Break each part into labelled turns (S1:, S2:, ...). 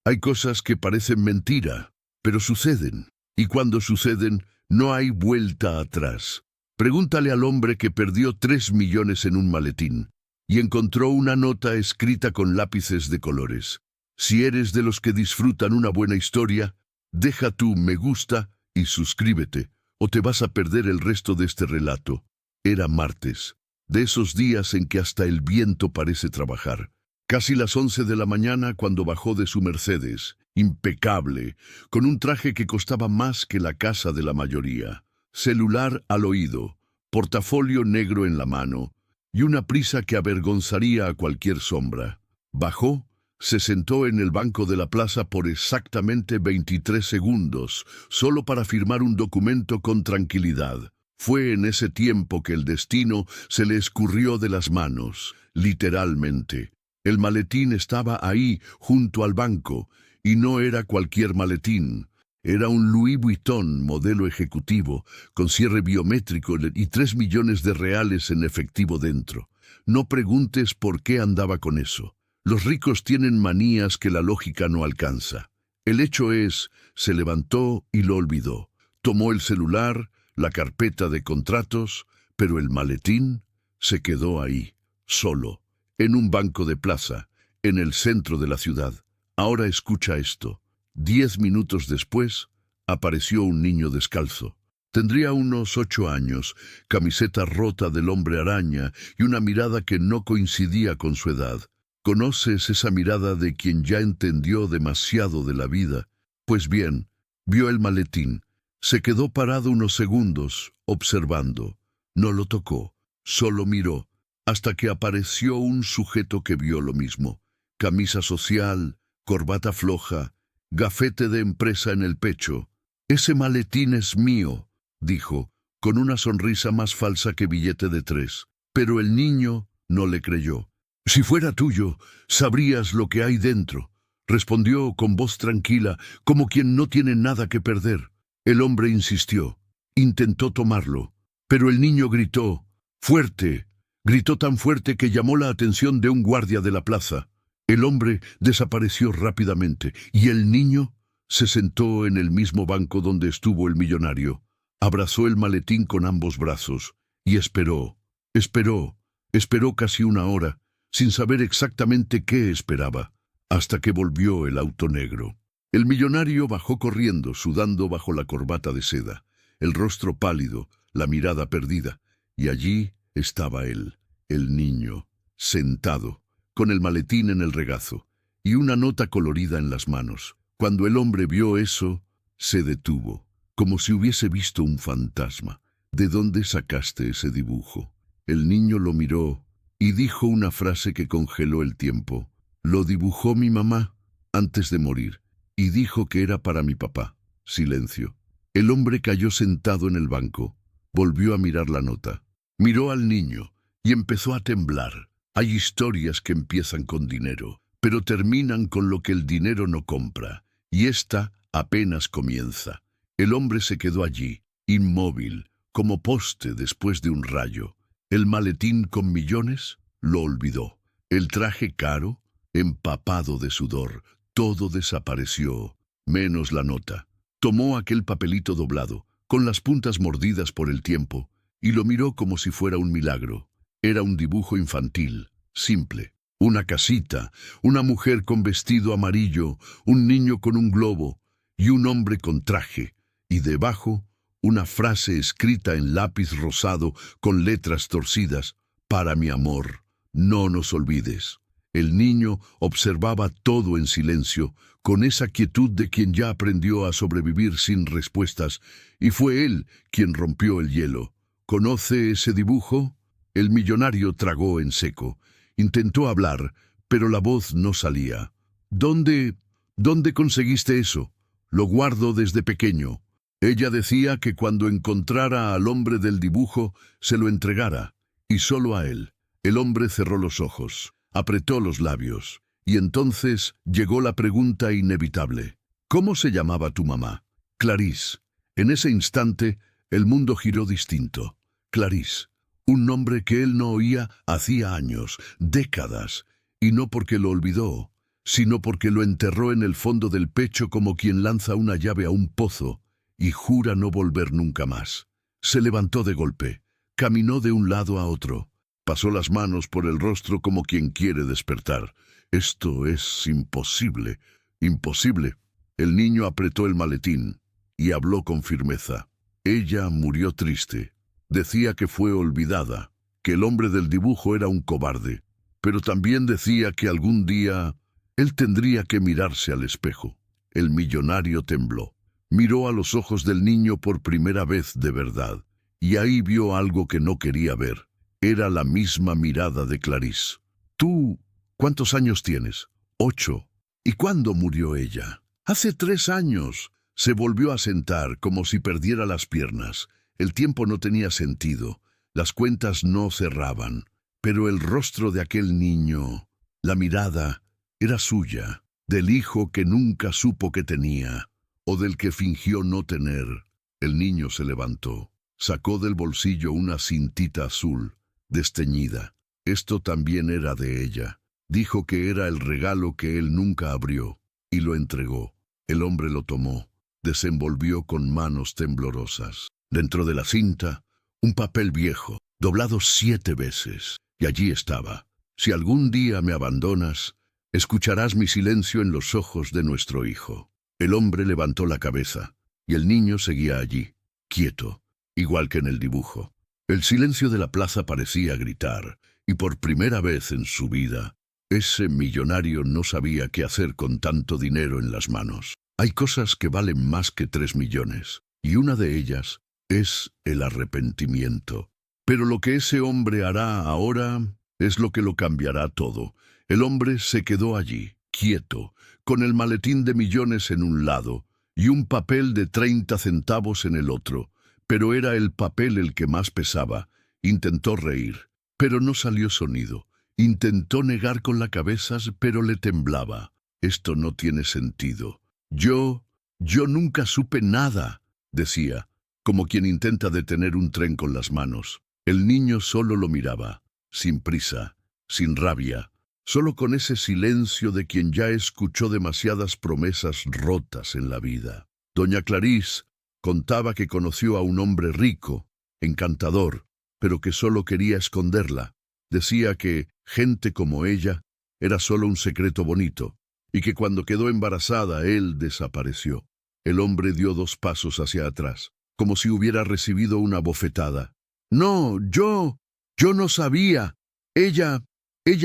S1: Hay cosas que parecen mentira, pero suceden. Y cuando suceden, no hay vuelta atrás. Pregúntale al hombre que perdió 3 millones en un maletín y encontró una nota escrita con lápices de colores. Si eres de los que disfrutan una buena historia, deja tu me gusta y suscríbete, o te vas a perder el resto de este relato. Era martes, de esos días en que hasta el viento parece trabajar. Casi las 11 de la mañana cuando bajó de su Mercedes, impecable, con un traje que costaba más que la casa de la mayoría, celular al oído, portafolio negro en la mano y una prisa que avergonzaría a cualquier sombra. Bajó, se sentó en el banco de la plaza por exactamente 23 segundos, solo para firmar un documento con tranquilidad. Fue en ese tiempo que el destino se le escurrió de las manos, literalmente. El maletín estaba ahí, junto al banco, y no era cualquier maletín. Era un Louis Vuitton modelo ejecutivo, con cierre biométrico y 3 millones de reales en efectivo dentro. No preguntes por qué andaba con eso. Los ricos tienen manías que la lógica no alcanza. El hecho es, se levantó y lo olvidó. Tomó el celular, la carpeta de contratos, pero el maletín se quedó ahí, solo, en un banco de plaza, en el centro de la ciudad. Ahora escucha esto. 10 minutos después, apareció un niño descalzo. Tendría unos 8 años, camiseta rota del hombre araña y una mirada que no coincidía con su edad. ¿Conoces esa mirada de quien ya entendió demasiado de la vida? Pues bien, vio el maletín. Se quedó parado unos segundos, observando. No lo tocó, solo miró, hasta que apareció un sujeto que vio lo mismo. Camisa social, corbata floja, gafete de empresa en el pecho. «Ese maletín es mío», dijo, con una sonrisa más falsa que billete de 3. Pero el niño no le creyó. «Si fuera tuyo, sabrías lo que hay dentro», respondió con voz tranquila, como quien no tiene nada que perder. El hombre insistió. Intentó tomarlo, pero el niño gritó, fuerte. Gritó tan fuerte que llamó la atención de un guardia de la plaza. El hombre desapareció rápidamente y el niño se sentó en el mismo banco donde estuvo el millonario. Abrazó el maletín con ambos brazos y esperó casi una hora, sin saber exactamente qué esperaba, hasta que volvió el auto negro. El millonario bajó corriendo, sudando bajo la corbata de seda, el rostro pálido, la mirada perdida, y allí estaba él, el niño, sentado, con el maletín en el regazo y una nota colorida en las manos. Cuando el hombre vio eso, se detuvo, como si hubiese visto un fantasma. «¿De dónde sacaste ese dibujo?». El niño lo miró y dijo una frase que congeló el tiempo. «Lo dibujó mi mamá antes de morir y dijo que era para mi papá». Silencio. El hombre cayó sentado en el banco. Volvió a mirar la nota. Miró al niño y empezó a temblar. Hay historias que empiezan con dinero, pero terminan con lo que el dinero no compra. Y esta apenas comienza. El hombre se quedó allí, inmóvil, como poste después de un rayo. El maletín con millones lo olvidó. El traje caro, empapado de sudor, todo desapareció, menos la nota. Tomó aquel papelito doblado, con las puntas mordidas por el tiempo, y lo miró como si fuera un milagro. Era un dibujo infantil, simple. Una casita, una mujer con vestido amarillo, un niño con un globo y un hombre con traje, y debajo una frase escrita en lápiz rosado con letras torcidas: «Para mi amor, no nos olvides». El niño observaba todo en silencio, con esa quietud de quien ya aprendió a sobrevivir sin respuestas, y fue él quien rompió el hielo. «¿Conoce ese dibujo?». El millonario tragó en seco. Intentó hablar, pero la voz no salía. «¿Dónde conseguiste eso?». «Lo guardo desde pequeño». Ella decía que cuando encontrara al hombre del dibujo, se lo entregara, y solo a él. El hombre cerró los ojos, apretó los labios, y entonces llegó la pregunta inevitable. «¿Cómo se llamaba tu mamá?». «Clarice». En ese instante, el mundo giró distinto. Clarice. Un nombre que él no oía hacía años, décadas, y no porque lo olvidó, sino porque lo enterró en el fondo del pecho como quien lanza una llave a un pozo y jura no volver nunca más. Se levantó de golpe, caminó de un lado a otro, pasó las manos por el rostro como quien quiere despertar. Esto es imposible, imposible. El niño apretó el maletín y habló con firmeza. Ella murió triste. Decía que fue olvidada, que el hombre del dibujo era un cobarde, pero también decía que algún día él tendría que mirarse al espejo. El millonario tembló. Miró a los ojos del niño por primera vez de verdad, y ahí vio algo que no quería ver. Era la misma mirada de Clarice. «¿Tú cuántos años tienes?» «8». «¿Y cuándo murió ella?» «Hace 3 años». Se volvió a sentar como si perdiera las piernas. El tiempo no tenía sentido. Las cuentas no cerraban. Pero el rostro de aquel niño, la mirada, era suya, del hijo que nunca supo que tenía, o del que fingió no tener. El niño se levantó. Sacó del bolsillo una cintita azul, desteñida. Esto también era de ella. Dijo que era el regalo que él nunca abrió, y lo entregó. El hombre lo tomó. Desenvolvió con manos temblorosas. Dentro de la cinta, un papel viejo, doblado 7 veces. Y allí estaba: «Si algún día me abandonas, escucharás mi silencio en los ojos de nuestro hijo». El hombre levantó la cabeza, y el niño seguía allí, quieto, igual que en el dibujo. El silencio de la plaza parecía gritar, y por primera vez en su vida, ese millonario no sabía qué hacer con tanto dinero en las manos. Hay cosas que valen más que 3 millones, y una de ellas es el arrepentimiento. Pero lo que ese hombre hará ahora es lo que lo cambiará todo. El hombre se quedó allí, quieto, con el maletín de millones en un lado y un papel de 30 centavos en el otro. Pero era el papel el que más pesaba. Intentó reír, pero no salió sonido. Intentó negar con la cabeza, pero le temblaba. «Esto no tiene sentido. Yo nunca supe nada», decía, como quien intenta detener un tren con las manos. El niño solo lo miraba, sin prisa, sin rabia, solo con ese silencio de quien ya escuchó demasiadas promesas rotas en la vida. Doña Clarice contaba que conoció a un hombre rico, encantador, pero que solo quería esconderla. Decía que gente como ella era solo un secreto bonito, y que cuando quedó embarazada él desapareció. El hombre dio 2 pasos hacia atrás, como si hubiera recibido una bofetada. «No, yo no sabía. Ella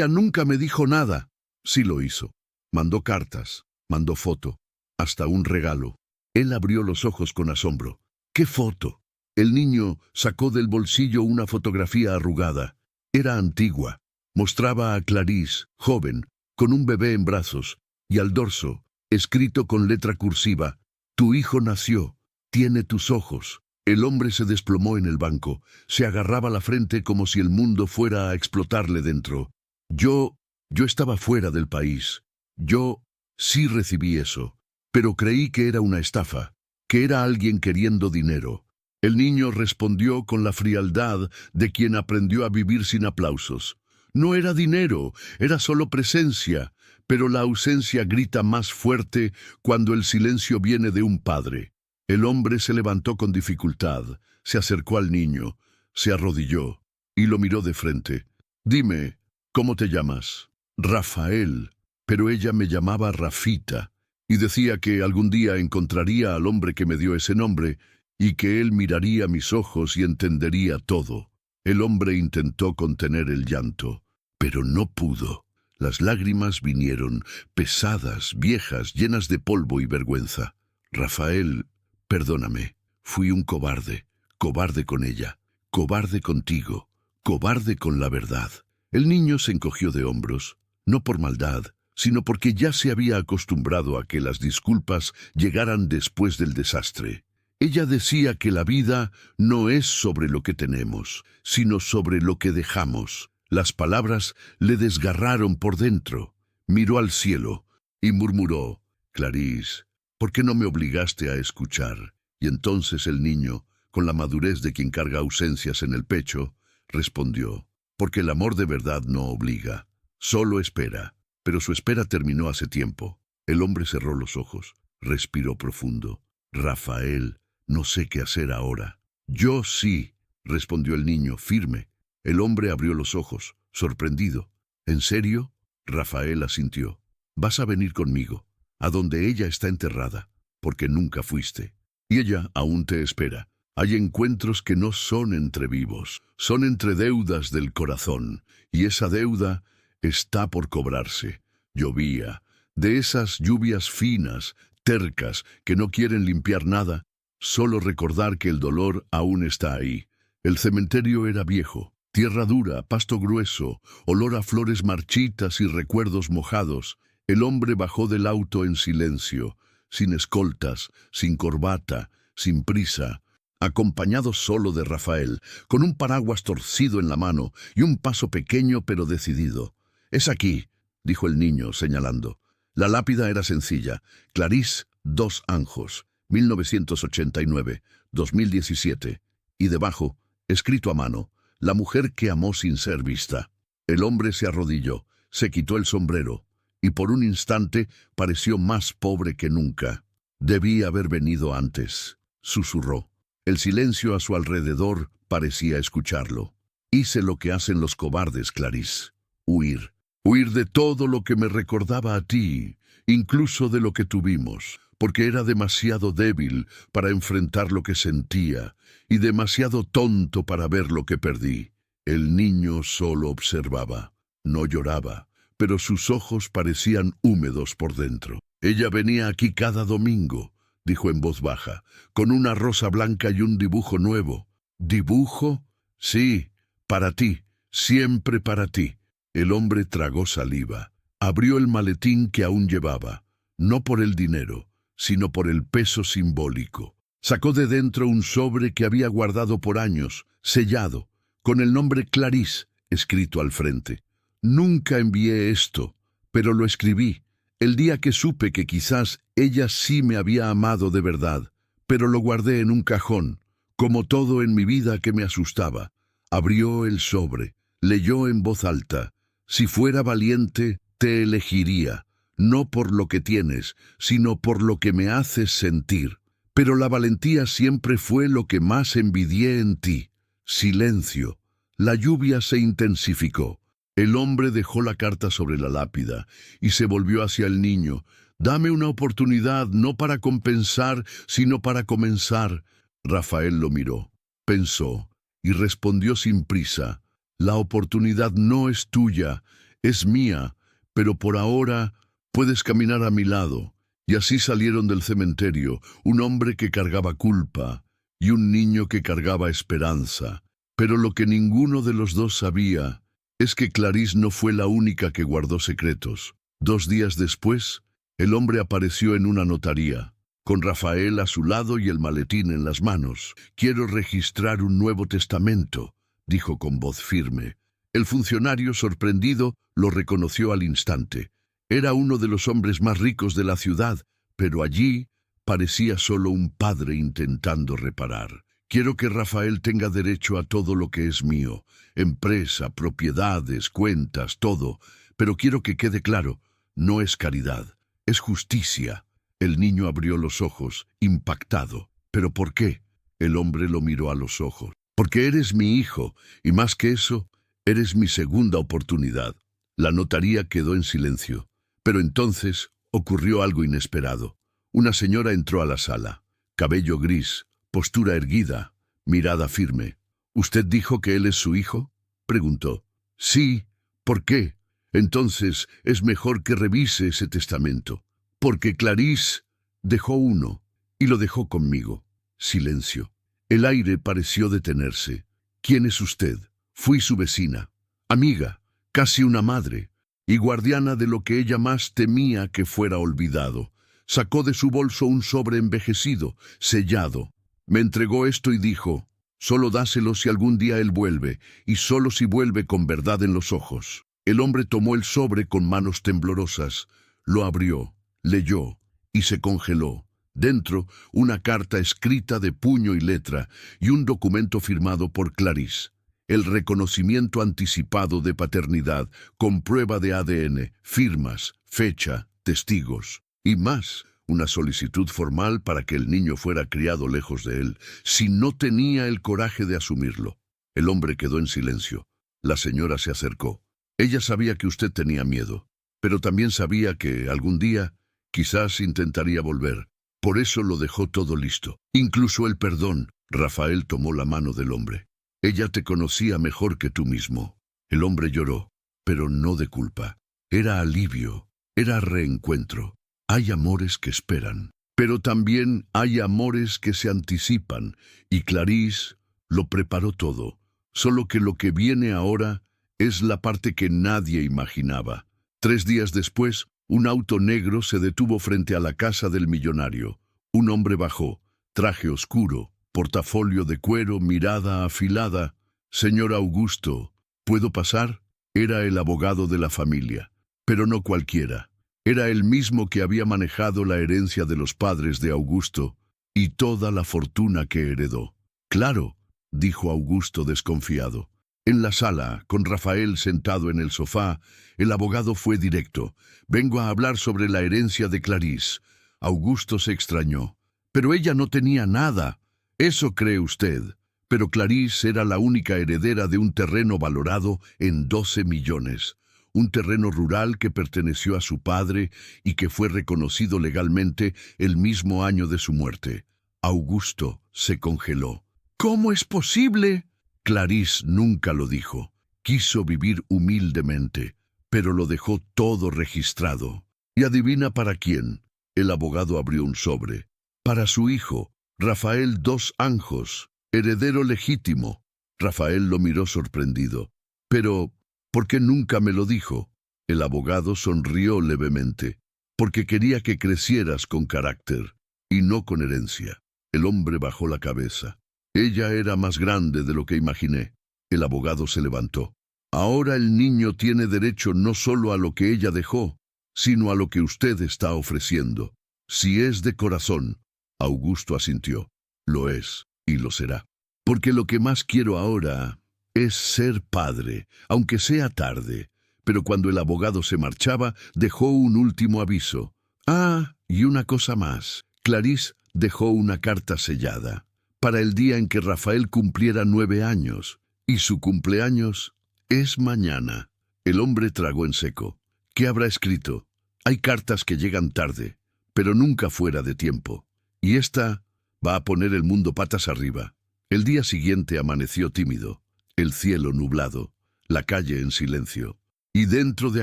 S1: nunca me dijo nada». Sí lo hizo. Mandó cartas, mandó foto, hasta un regalo. Él abrió los ojos con asombro. «¿Qué foto?» El niño sacó del bolsillo una fotografía arrugada. Era antigua. Mostraba a Clarice, joven, con un bebé en brazos, y al dorso, escrito con letra cursiva: «Tu hijo nació, tiene tus ojos». El hombre se desplomó en el banco, se agarraba la frente como si el mundo fuera a explotarle dentro. Yo estaba fuera del país. Yo sí recibí eso, pero creí que era una estafa, que era alguien queriendo dinero». El niño respondió con la frialdad de quien aprendió a vivir sin aplausos. No era dinero, era solo presencia, pero la ausencia grita más fuerte cuando el silencio viene de un padre. El hombre se levantó con dificultad, se acercó al niño, se arrodilló y lo miró de frente. «Dime, ¿cómo te llamas?» «Rafael», pero ella me llamaba Rafita, y decía que algún día encontraría al hombre que me dio ese nombre y que él miraría mis ojos y entendería todo. El hombre intentó contener el llanto, pero no pudo. Las lágrimas vinieron, pesadas, viejas, llenas de polvo y vergüenza. «Rafael, perdóname, fui un cobarde, cobarde con ella, cobarde contigo, cobarde con la verdad». El niño se encogió de hombros, no por maldad, sino porque ya se había acostumbrado a que las disculpas llegaran después del desastre. Ella decía que la vida no es sobre lo que tenemos, sino sobre lo que dejamos. Las palabras le desgarraron por dentro. Miró al cielo y murmuró: «Clarice, ¿por qué no me obligaste a escuchar?» Y entonces el niño, con la madurez de quien carga ausencias en el pecho, respondió: «Porque el amor de verdad no obliga, solo espera». pero su espera terminó hace tiempo. El hombre cerró los ojos, respiró profundo. Rafael, no sé qué hacer ahora. Yo sí, respondió el niño, firme. El hombre abrió los ojos, sorprendido. ¿En serio? Rafael asintió. Vas a venir conmigo, a donde ella está enterrada, porque nunca fuiste. Y ella aún te espera. Hay encuentros que no son entre vivos, son entre deudas del corazón, y esa deuda está por cobrarse. Llovía, de esas lluvias finas, tercas, que no quieren limpiar nada, solo recordar que el dolor aún está ahí. El cementerio era viejo, tierra dura, pasto grueso, olor a flores marchitas y recuerdos mojados. El hombre bajó del auto en silencio, sin escoltas, sin corbata, sin prisa, acompañado solo de Rafael, con un paraguas torcido en la mano y un paso pequeño pero decidido. «Es aquí», dijo el niño, señalando. La lápida era sencilla. Clarís Dos Anjos, 1989-2017. Y debajo, escrito a mano, la mujer que amó sin ser vista. El hombre se arrodilló, se quitó el sombrero, y por un instante pareció más pobre que nunca. «Debí haber venido antes», susurró. El silencio a su alrededor parecía escucharlo. «Hice lo que hacen los cobardes, Clarís. Huir. Huir de todo lo que me recordaba a ti, incluso de lo que tuvimos, porque era demasiado débil para enfrentar lo que sentía y demasiado tonto para ver lo que perdí». El niño solo observaba. No lloraba, pero sus ojos parecían húmedos por dentro. «Ella venía aquí cada domingo», dijo en voz baja, «con una rosa blanca y un dibujo nuevo». «¿Dibujo?» «Sí, para ti, siempre para ti». El hombre tragó saliva. Abrió el maletín que aún llevaba, no por el dinero, sino por el peso simbólico. Sacó de dentro un sobre que había guardado por años, sellado, con el nombre Clarís escrito al frente. «Nunca envié esto, pero lo escribí el día que supe que quizás ella sí me había amado de verdad, pero lo guardé en un cajón, como todo en mi vida que me asustaba». Abrió el sobre, leyó en voz alta: «Si fuera valiente, te elegiría, no por lo que tienes, sino por lo que me haces sentir. Pero la valentía siempre fue lo que más envidié en ti». Silencio. La lluvia se intensificó. El hombre dejó la carta sobre la lápida y se volvió hacia el niño. «Dame una oportunidad, no para compensar, sino para comenzar». Rafael lo miró, pensó y respondió sin prisa: «La oportunidad no es tuya, es mía, pero por ahora puedes caminar a mi lado». Y así salieron del cementerio, un hombre que cargaba culpa y un niño que cargaba esperanza. Pero lo que ninguno de los dos sabía es que Clarís no fue la única que guardó secretos. 2 días después, el hombre apareció en una notaría, con Rafael a su lado y el maletín en las manos. «Quiero registrar un nuevo testamento», dijo con voz firme. El funcionario, sorprendido, lo reconoció al instante. Era uno de los hombres más ricos de la ciudad, pero allí parecía solo un padre intentando reparar. «Quiero que Rafael tenga derecho a todo lo que es mío, empresa, propiedades, cuentas, todo, pero quiero que quede claro, no es caridad, es justicia». El niño abrió los ojos, impactado. «¿Pero por qué?». El hombre lo miró a los ojos. «Porque eres mi hijo, y más que eso, eres mi segunda oportunidad». La notaría quedó en silencio, pero entonces ocurrió algo inesperado. Una señora entró a la sala, cabello gris, postura erguida, mirada firme. «¿Usted dijo que él es su hijo?», preguntó. «Sí. ¿Por qué?». «Entonces es mejor que revise ese testamento». «Porque Clarís dejó uno, y lo dejó conmigo». Silencio. El aire pareció detenerse. «¿Quién es usted?». «Fui su vecina, amiga, casi una madre, y guardiana de lo que ella más temía que fuera olvidado». Sacó de su bolso un sobre envejecido, sellado. Me entregó esto y dijo: «Solo dáselo si algún día él vuelve, y solo si vuelve con verdad en los ojos». El hombre tomó el sobre con manos temblorosas, lo abrió, leyó y se congeló. Dentro, una carta escrita de puño y letra y un documento firmado por Clarís. el reconocimiento anticipado de paternidad con prueba de ADN, firmas, fecha, testigos y más, una solicitud formal para que el niño fuera criado lejos de él, si no tenía el coraje de asumirlo. El hombre quedó en silencio. La señora se acercó. Ella sabía que usted tenía miedo, pero también sabía que algún día quizás intentaría volver. Por eso lo dejó todo listo, incluso el perdón. Rafael tomó la mano del hombre. Ella te conocía mejor que tú mismo. El hombre lloró, pero no de culpa. Era alivio, era reencuentro. Hay amores que esperan, pero también hay amores que se anticipan, y Clarice lo preparó todo, solo que lo que viene ahora es la parte que nadie imaginaba. 3 días después, un auto negro se detuvo frente a la casa del millonario. Un hombre bajó, traje oscuro, portafolio de cuero, mirada afilada. «Señor Augusto, ¿puedo pasar?» Era el abogado de la familia, pero no cualquiera. Era el mismo que había manejado la herencia de los padres de Augusto y toda la fortuna que heredó. «Claro», dijo Augusto desconfiado. En la sala, con Rafael sentado en el sofá, el abogado fue directo. «Vengo a hablar sobre la herencia de Clarice». Augusto se extrañó. «Pero ella no tenía nada». «Eso cree usted». Pero Clarice era la única heredera de un terreno valorado en 12 millones. Un terreno rural que perteneció a su padre y que fue reconocido legalmente el mismo año de su muerte. Augusto se congeló. «¿Cómo es posible?» Clarice nunca lo dijo. Quiso vivir humildemente, pero lo dejó todo registrado. ¿Y adivina para quién? El abogado abrió un sobre. Para su hijo, Rafael Dos Anjos, heredero legítimo. Rafael lo miró sorprendido. «Pero, ¿por qué nunca me lo dijo?» El abogado sonrió levemente. «Porque quería que crecieras con carácter, y no con herencia». El hombre bajó la cabeza. «Ella era más grande de lo que imaginé». El abogado se levantó. «Ahora el niño tiene derecho no solo a lo que ella dejó, sino a lo que usted está ofreciendo. Si es de corazón». Augusto asintió. «Lo es, y lo será. Porque lo que más quiero ahora es ser padre, aunque sea tarde». Pero cuando el abogado se marchaba, dejó un último aviso. «Ah, y una cosa más». Clarice dejó una carta sellada para el día en que Rafael cumpliera 9 años. Y su cumpleaños es mañana. El hombre tragó en seco. ¿Qué habrá escrito? Hay cartas que llegan tarde, pero nunca fuera de tiempo. Y esta va a poner el mundo patas arriba. El día siguiente amaneció tímido, el cielo nublado, la calle en silencio. Y dentro de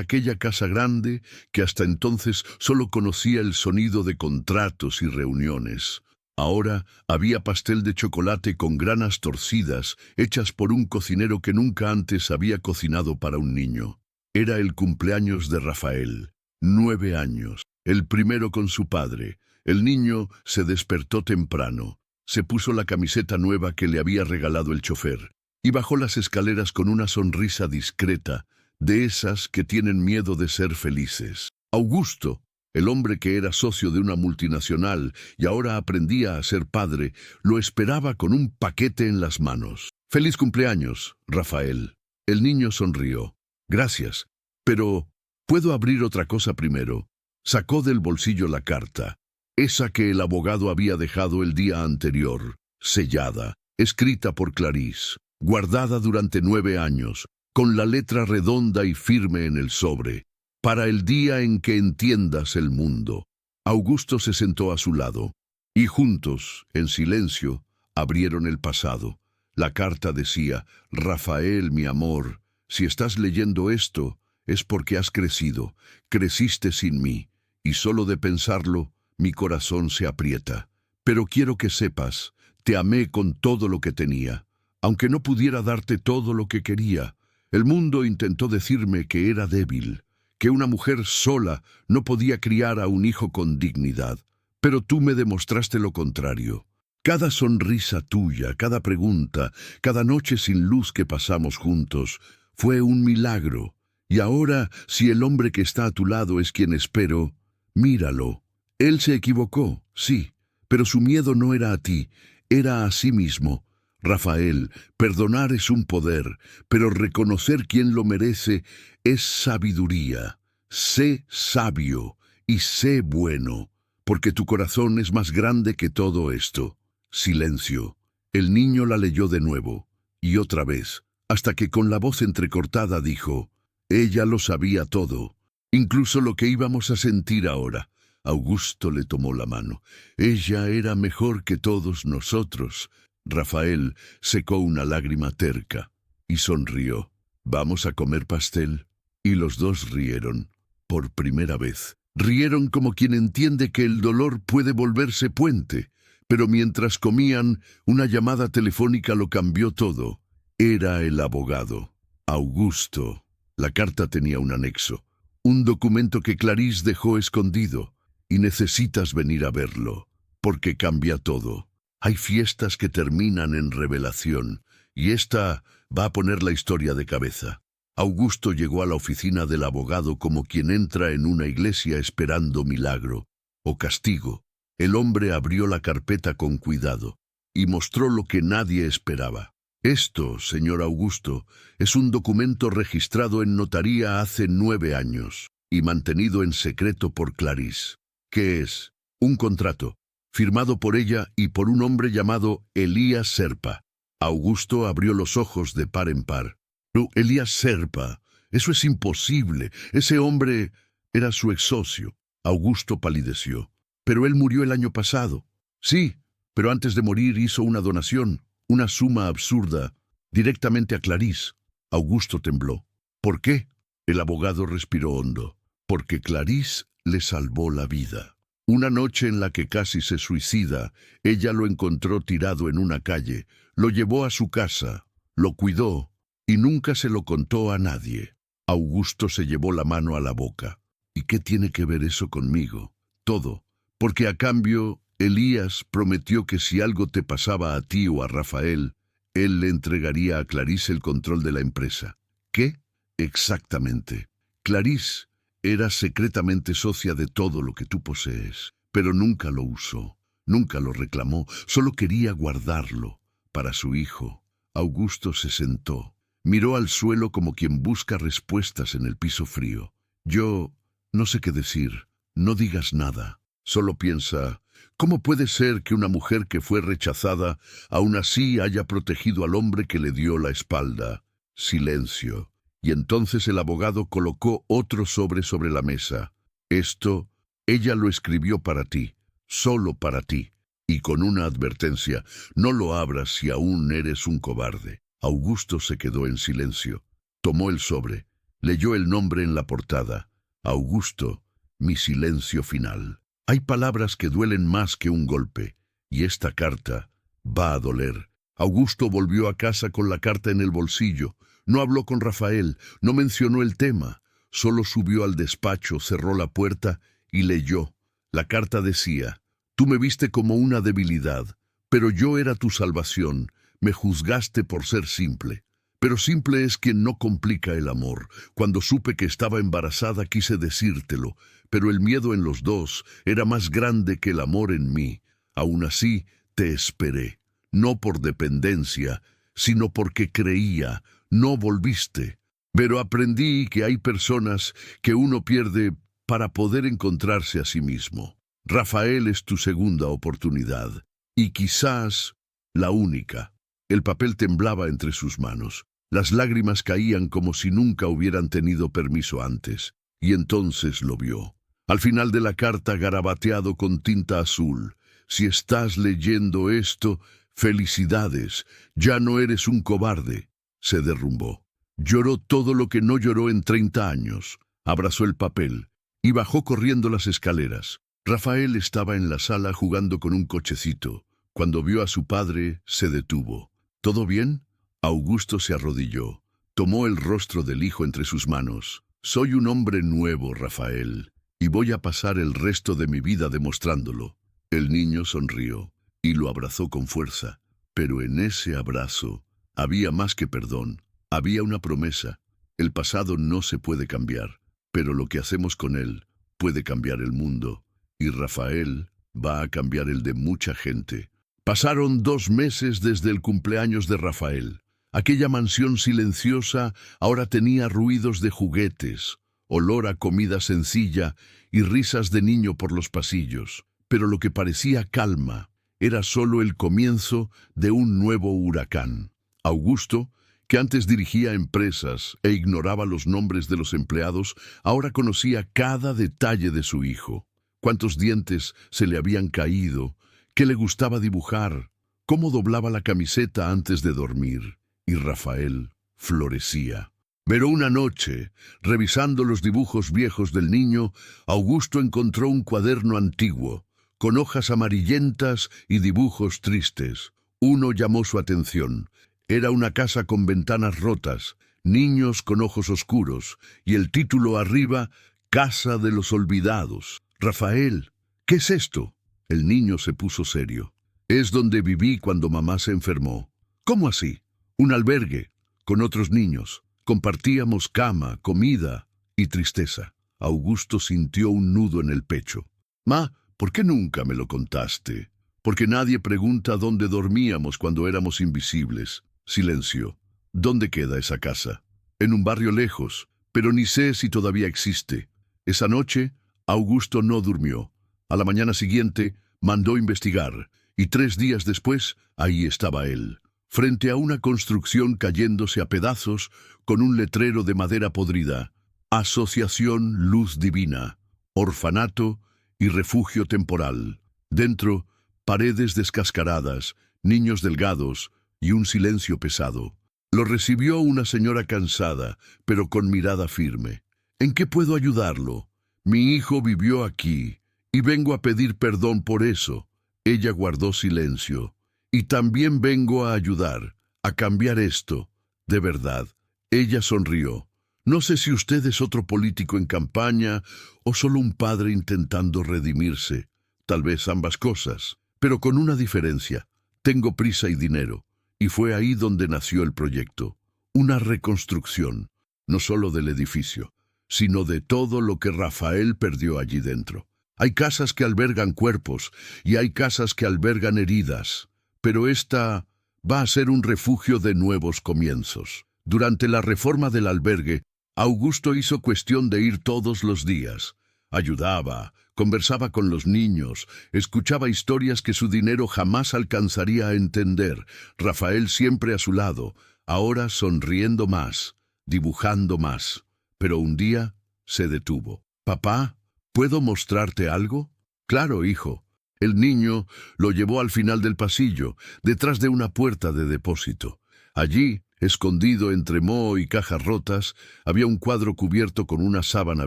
S1: aquella casa grande, que hasta entonces solo conocía el sonido de contratos y reuniones, ahora había pastel de chocolate con granas torcidas, hechas por un cocinero que nunca antes había cocinado para un niño. Era el cumpleaños de Rafael, 9 años, el primero con su padre. El niño se despertó temprano, se puso la camiseta nueva que le había regalado el chofer, y bajó las escaleras con una sonrisa discreta, de esas que tienen miedo de ser felices. Augusto, el hombre que era socio de una multinacional y ahora aprendía a ser padre, lo esperaba con un paquete en las manos. «Feliz cumpleaños, Rafael». El niño sonrió. «Gracias, pero ¿puedo abrir otra cosa primero?» Sacó del bolsillo la carta, esa que el abogado había dejado el día anterior, sellada, escrita por Clarice, guardada durante 9 años, con la letra redonda y firme en el sobre. «Para el día en que entiendas el mundo». Augusto se sentó a su lado, y juntos, en silencio, abrieron el pasado. La carta decía: «Rafael, mi amor, si estás leyendo esto, es porque has crecido. Creciste sin mí, y solo de pensarlo, mi corazón se aprieta. Pero quiero que sepas, te amé con todo lo que tenía, aunque no pudiera darte todo lo que quería. El mundo intentó decirme que era débil, que una mujer sola no podía criar a un hijo con dignidad. Pero tú me demostraste lo contrario. Cada sonrisa tuya, cada pregunta, cada noche sin luz que pasamos juntos, fue un milagro. Y ahora, si el hombre que está a tu lado es quien espero, míralo. Él se equivocó, sí, pero su miedo no era a ti, era a sí mismo. Rafael, perdonar es un poder, pero reconocer quién lo merece es sabiduría. Sé sabio y sé bueno, porque tu corazón es más grande que todo esto. Silencio. El niño la leyó de nuevo, y otra vez, hasta que con la voz entrecortada dijo, ella lo sabía todo, incluso lo que íbamos a sentir ahora. Augusto le tomó la mano. Ella era mejor que todos nosotros. Rafael secó una lágrima terca y sonrió. ¿Vamos a comer pastel? Y los dos rieron. Por primera vez. Rieron como quien entiende que el dolor puede volverse puente. Pero mientras comían, una llamada telefónica lo cambió todo. Era el abogado. Augusto. La carta tenía un anexo. Un documento que Clarice dejó escondido. Y necesitas venir a verlo. Porque cambia todo. Hay fiestas que terminan en revelación. Y esta va a poner la historia de cabeza. Augusto llegó a la oficina del abogado como quien entra en una iglesia esperando milagro o castigo. El hombre abrió la carpeta con cuidado y mostró lo que nadie esperaba. Esto, señor Augusto, es un documento registrado en notaría hace 9 años y mantenido en secreto por Clarice. ¿Qué es? Un contrato, firmado por ella y por un hombre llamado Elías Serpa. Augusto abrió los ojos de par en par. No, Elías Serpa, eso es imposible. Ese hombre era su ex socio. Augusto palideció. Pero él murió el año pasado. Sí, pero antes de morir hizo una donación, una suma absurda, directamente a Clarice. Augusto tembló. ¿Por qué? El abogado respiró hondo. Porque Clarice le salvó la vida. Una noche en la que casi se suicida, ella lo encontró tirado en una calle, lo llevó a su casa, lo cuidó y nunca se lo contó a nadie. Augusto se llevó la mano a la boca. ¿Y qué tiene que ver eso conmigo? Todo. Porque a cambio, Elías prometió que si algo te pasaba a ti o a Rafael, él le entregaría a Clarice el control de la empresa. ¿Qué? Exactamente. Clarice era secretamente socia de todo lo que tú posees, pero nunca lo usó, nunca lo reclamó, solo quería guardarlo para su hijo. Augusto se sentó, miró al suelo como quien busca respuestas en el piso frío. Yo no sé qué decir, no digas nada. Solo piensa, ¿cómo puede ser que una mujer que fue rechazada aún así haya protegido al hombre que le dio la espalda? Silencio. Y entonces el abogado colocó otro sobre la mesa. Esto, ella lo escribió para ti, solo para ti, y con una advertencia, no lo abras si aún eres un cobarde. Augusto se quedó en silencio. Tomó el sobre, leyó el nombre en la portada. Augusto, mi silencio final. Hay palabras que duelen más que un golpe, y esta carta va a doler. Augusto volvió a casa con la carta en el bolsillo. No habló con Rafael, no mencionó el tema. Solo subió al despacho, cerró la puerta y leyó. La carta decía, tú me viste como una debilidad, pero yo era tu salvación. Me juzgaste por ser simple. Pero simple es quien no complica el amor. Cuando supe que estaba embarazada quise decírtelo, pero el miedo en los dos era más grande que el amor en mí. Aún así, te esperé. No por dependencia, sino porque creía. No volviste. Pero aprendí que hay personas que uno pierde para poder encontrarse a sí mismo. Rafael es tu segunda oportunidad, y quizás la única. El papel temblaba entre sus manos. Las lágrimas caían como si nunca hubieran tenido permiso antes, y entonces lo vio. Al final de la carta, garabateado con tinta azul, si estás leyendo esto, felicidades, ya no eres un cobarde. Se derrumbó. Lloró todo lo que no lloró en 30 años. Abrazó el papel y bajó corriendo las escaleras. Rafael estaba en la sala jugando con un cochecito. Cuando vio a su padre, se detuvo. ¿Todo bien? Augusto se arrodilló. Tomó el rostro del hijo entre sus manos. Soy un hombre nuevo, Rafael, y voy a pasar el resto de mi vida demostrándolo. El niño sonrió y lo abrazó con fuerza. Pero en ese abrazo había más que perdón. Había una promesa. El pasado no se puede cambiar, pero lo que hacemos con él puede cambiar el mundo. Y Rafael va a cambiar el de mucha gente. Pasaron 2 meses desde el cumpleaños de Rafael. Aquella mansión silenciosa ahora tenía ruidos de juguetes, olor a comida sencilla y risas de niño por los pasillos. Pero lo que parecía calma era solo el comienzo de un nuevo huracán. Augusto, que antes dirigía empresas e ignoraba los nombres de los empleados, ahora conocía cada detalle de su hijo. Cuántos dientes se le habían caído, qué le gustaba dibujar, cómo doblaba la camiseta antes de dormir. Y Rafael florecía. Pero una noche, revisando los dibujos viejos del niño, Augusto encontró un cuaderno antiguo, con hojas amarillentas y dibujos tristes. Uno llamó su atención. Era una casa con ventanas rotas, niños con ojos oscuros, y el título arriba, Casa de los Olvidados. Rafael, ¿qué es esto? El niño se puso serio. Es donde viví cuando mamá se enfermó. ¿Cómo así? Un albergue, con otros niños. Compartíamos cama, comida y tristeza. Augusto sintió un nudo en el pecho. Ma, ¿por qué nunca me lo contaste? Porque nadie pregunta dónde dormíamos cuando éramos invisibles. Silencio. ¿Dónde queda esa casa? En un barrio lejos, pero ni sé si todavía existe. Esa noche, Augusto no durmió. A la mañana siguiente, mandó investigar, y 3 días después, ahí estaba él, frente a una construcción cayéndose a pedazos, con un letrero de madera podrida. Asociación Luz Divina, orfanato y refugio temporal. Dentro, paredes descascaradas, niños delgados y un silencio pesado. Lo recibió una señora cansada, pero con mirada firme. ¿En qué puedo ayudarlo? Mi hijo vivió aquí, y vengo a pedir perdón por eso. Ella guardó silencio. Y también vengo a ayudar, a cambiar esto. De verdad. Ella sonrió. No sé si usted es otro político en campaña o solo un padre intentando redimirse. Tal vez ambas cosas. Pero con una diferencia. Tengo prisa y dinero. Y fue ahí donde nació el proyecto. Una reconstrucción, no solo del edificio, sino de todo lo que Rafael perdió allí dentro. Hay casas que albergan cuerpos y hay casas que albergan heridas. Pero esta va a ser un refugio de nuevos comienzos. Durante la reforma del albergue, Augusto hizo cuestión de ir todos los días. Ayudaba, conversaba con los niños, escuchaba historias que su dinero jamás alcanzaría a entender. Rafael siempre a su lado, ahora sonriendo más, dibujando más. Pero un día se detuvo. «Papá, ¿puedo mostrarte algo?» «Claro, hijo». El niño lo llevó al final del pasillo, detrás de una puerta de depósito. Allí, escondido entre moho y cajas rotas, había un cuadro cubierto con una sábana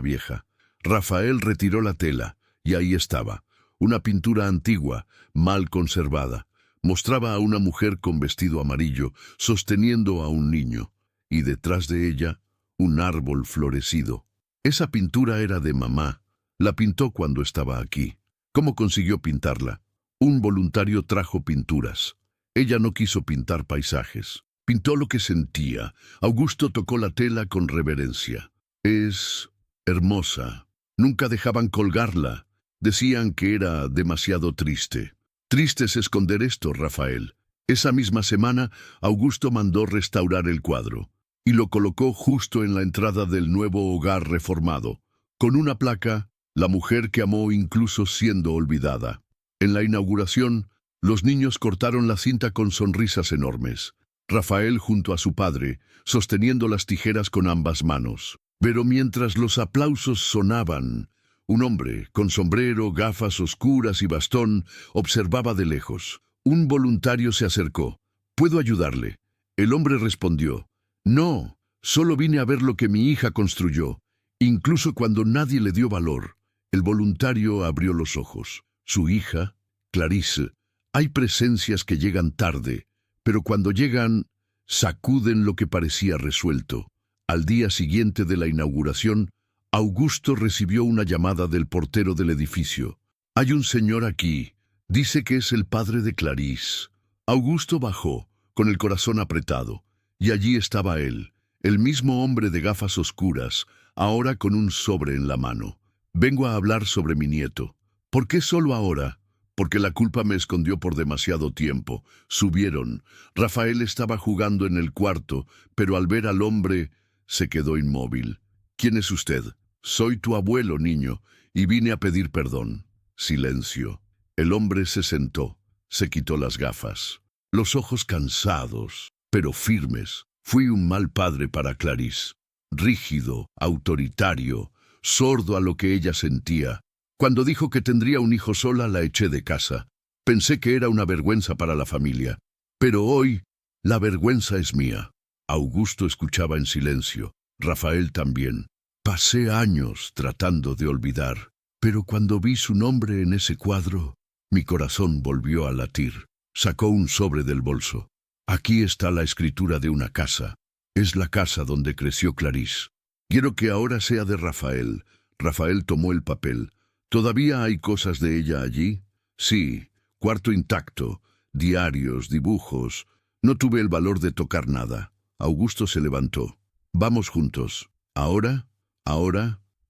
S1: vieja. Rafael retiró la tela, y ahí estaba, una pintura antigua, mal conservada. Mostraba a una mujer con vestido amarillo, sosteniendo a un niño, y detrás de ella, un árbol florecido. Esa pintura era de mamá. La pintó cuando estaba aquí. ¿Cómo consiguió pintarla? Un voluntario trajo pinturas. Ella no quiso pintar paisajes. Pintó lo que sentía. Augusto tocó la tela con reverencia. Es hermosa. Nunca dejaban colgarla. Decían que era demasiado triste. Triste es esconder esto, Rafael. Esa misma semana, Augusto mandó restaurar el cuadro y lo colocó justo en la entrada del nuevo hogar reformado, con una placa: «La mujer que amó incluso siendo olvidada». En la inauguración, los niños cortaron la cinta con sonrisas enormes. Rafael junto a su padre, sosteniendo las tijeras con ambas manos. Pero mientras los aplausos sonaban, un hombre, con sombrero, gafas oscuras y bastón, observaba de lejos. Un voluntario se acercó. «¿Puedo ayudarle?» El hombre respondió: «No, solo vine a ver lo que mi hija construyó, incluso cuando nadie le dio valor». El voluntario abrió los ojos. Su hija, Clarice. Hay presencias que llegan tarde, pero cuando llegan, sacuden lo que parecía resuelto. Al día siguiente de la inauguración, Augusto recibió una llamada del portero del edificio. «Hay un señor aquí. Dice que es el padre de Clarice». Augusto bajó, con el corazón apretado, y allí estaba él, el mismo hombre de gafas oscuras, ahora con un sobre en la mano. «Vengo a hablar sobre mi nieto». «¿Por qué solo ahora?» porque la culpa me escondió por demasiado tiempo. Subieron. Rafael estaba jugando en el cuarto, pero al ver al hombre, se quedó inmóvil. ¿Quién es usted? Soy tu abuelo, niño, y vine a pedir perdón. Silencio. El hombre se sentó, se quitó las gafas. Los ojos cansados, pero firmes. Fui un mal padre para Clarice. Rígido, autoritario, sordo a lo que ella sentía. Cuando dijo que tendría un hijo sola, la eché de casa. Pensé que era una vergüenza para la familia. Pero hoy, la vergüenza es mía. Augusto escuchaba en silencio. Rafael también. Pasé años tratando de olvidar, pero cuando vi su nombre en ese cuadro, mi corazón volvió a latir. Sacó un sobre del bolso. Aquí está la escritura de una casa. Es la casa donde creció Clarice. Quiero que ahora sea de Rafael. Rafael tomó el papel. ¿Todavía hay cosas de ella allí? Sí, cuarto intacto, diarios, dibujos. No tuve el valor de tocar nada. Augusto se levantó. Vamos juntos. Ahora,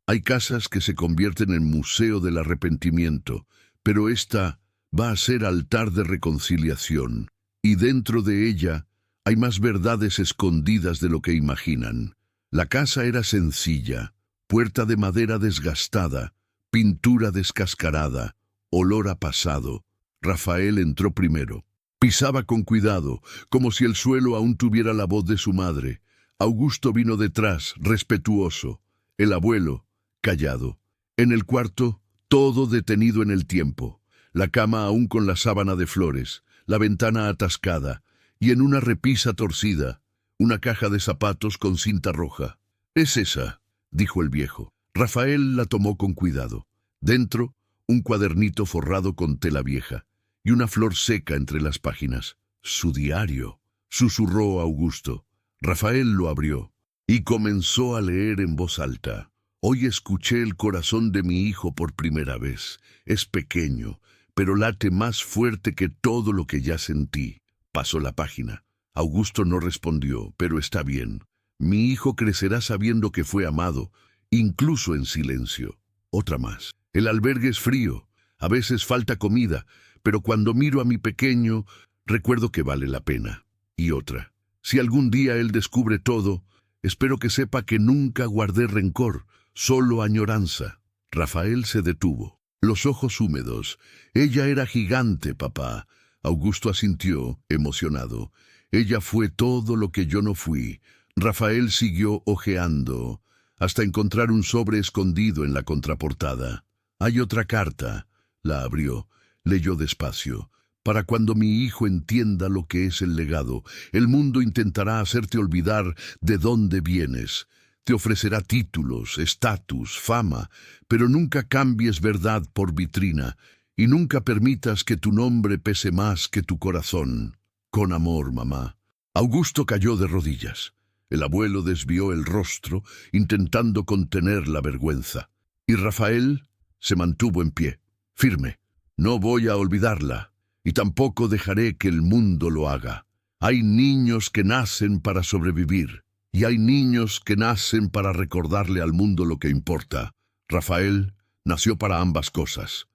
S1: hay casas que se convierten en museo del arrepentimiento, pero esta va a ser altar de reconciliación. Y dentro de ella hay más verdades escondidas de lo que imaginan. La casa era sencilla, puerta de madera desgastada, pintura descascarada, olor a pasado. Rafael entró primero. Pisaba con cuidado, como si el suelo aún tuviera la voz de su madre. Augusto vino detrás, respetuoso. El abuelo, callado. En el cuarto, todo detenido en el tiempo. La cama aún con la sábana de flores, la ventana atascada, y en una repisa torcida, una caja de zapatos con cinta roja. «Es esa», dijo el viejo. Rafael la tomó con cuidado. Dentro, un cuadernito forrado con tela vieja, y una flor seca entre las páginas. «Su diario», susurró Augusto. Rafael lo abrió, y comenzó a leer en voz alta. «Hoy escuché el corazón de mi hijo por primera vez. Es pequeño, pero late más fuerte que todo lo que ya sentí». Pasó la página. Augusto no respondió, pero está bien. Mi hijo crecerá sabiendo que fue amado, incluso en silencio. Otra más. El albergue es frío. A veces falta comida, pero cuando miro a mi pequeño, recuerdo que vale la pena. Y otra. Si algún día él descubre todo, espero que sepa que nunca guardé rencor, solo añoranza. Rafael se detuvo. Los ojos húmedos. Ella era gigante, papá. Augusto asintió, emocionado. Ella fue todo lo que yo no fui. Rafael siguió hojeando, hasta encontrar un sobre escondido en la contraportada. Hay otra carta. La abrió, leyó despacio. Para cuando mi hijo entienda lo que es el legado, el mundo intentará hacerte olvidar de dónde vienes. Te ofrecerá títulos, estatus, fama, pero nunca cambies verdad por vitrina. Y nunca permitas que tu nombre pese más que tu corazón. Con amor, mamá. Augusto cayó de rodillas. El abuelo desvió el rostro, intentando contener la vergüenza. Y Rafael se mantuvo en pie, firme. No voy a olvidarla, y tampoco dejaré que el mundo lo haga. Hay niños que nacen para sobrevivir, y hay niños que nacen para recordarle al mundo lo que importa. Rafael nació para ambas cosas.